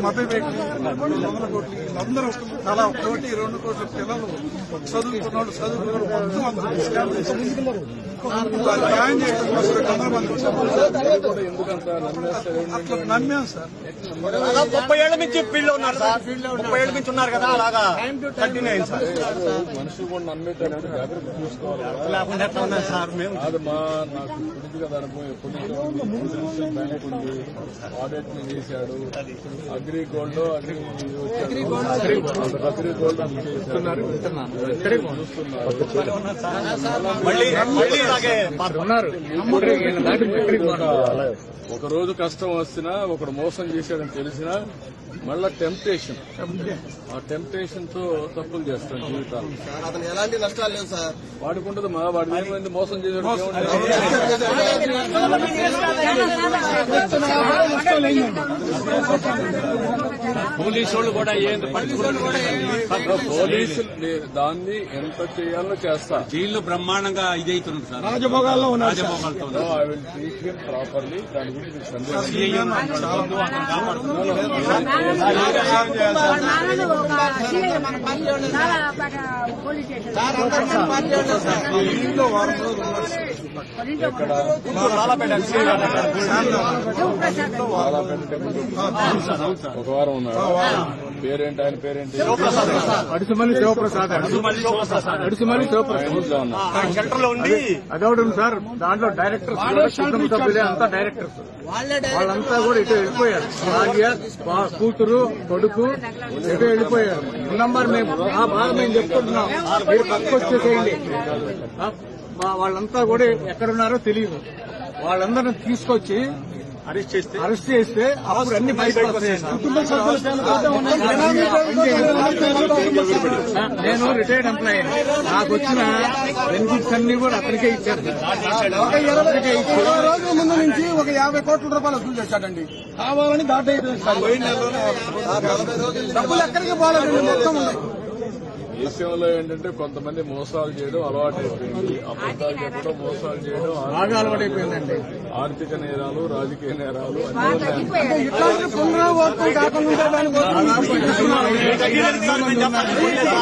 మభ్య వ్యక్తి 100 కోట్లు అందరూ అలా 1 కోటి 2 కోట్ల పిల్లలు చదువుకున్నాడు మొత్తం సాయం చేయడం కోసం 100 మంది అట్లా నమ్మాం సార్. 30 ఏళ్ల నుంచి ఫీల్డ్ లో ఉన్నారు సార్. 30 ఏళ్ల నుంచి ఉన్నారు కదా, అలాగా కంటిన్యూ అయింది సార్. మనిషి కూడా నమ్మేటానికి జాగ్రత్త చూసుకోవాలి. లేకుండా ఎట్లా ఉన్నాయి సార్ మేము? అది నాకు పూర్తిగా అనుభవం ఎప్పటి నుంచో బ్యాంక్ ఉంది, ఆడిట్ చేశాడు. అగ్రి గోల్డ్ ఒక రోజు కష్టం వస్తున్నా ఒకడు మోసం చేశాడని తెలిసినా మళ్ళా టెంప్టేషన్, ఆ టెంప్టేషన్ తో తప్పులు చేస్తాం జీవితాలు. అతను ఎలాంటి నష్టాలు లేవు సార్. వాడుకుంటుంది మా వాడి ఏమైంది మోసం చేశాడు. పోలీసు వాళ్ళు కూడా పోలీసులు దాన్ని ఎంత చేయాలో చేస్తా. జైల్లో బ్రహ్మాండంగా ఇదైతుంది సార్. రాజభోగాల్లో రాజభోగాలతో I will treat him properly. దాని గురించి సందేహం ఒక వారం ఉన్నాడు. పేరేంటి ఆయన? పేరేంటి? అడుసుమల్లి శివప్రసాద్. సెంటర్ లో ఉండి అదొకటి సార్. దాంట్లో డైరెక్టర్స్ సభ్యులే అంతా డైరెక్టర్స్. వాళ్ళంతా కూడా ఇటు వెళ్ళిపోయారు. భార్య, కూతురు, కొడుకు ఇటు వెళ్ళిపోయారు. నంబర్ మేము ఆ బాధ మేము చెప్పుకుంటున్నాం. మీరు పక్కకు వచ్చేసేయండి. వాళ్ళంతా కూడా ఎక్కడున్నారో తెలియదు. వాళ్ళందరినీ తీసుకొచ్చి అరెస్ట్ చేస్తే అప్పుడు అన్ని బయటకు వస్తాయి. నేను రిటైర్డ్ ఎంప్లాయీ. నాకు వచ్చిన బెనిఫిట్స్ అన్ని కూడా అతనికే ఇచ్చారు. 20 రోజుల ముందు నుంచి ఒక 50 కోట్ల రూపాయలు వసూలు చేశాడండి. కావాలని డబ్బులు ఎక్కడికి పోలేదు, మొత్తం ఉన్నాయి. దేశంలో ఏంటంటే కొంతమంది మోసాలు చేయడం అలవాటు అయిపోయింది. అబద్దాలు చెప్పడం, మోసాలు చేయడం బాగా అలవాటైపోయిందండి. ఆర్థిక నేరాలు, రాజకీయ నేరాలు ఇట్లాంటి పునరావృతం కాకుండా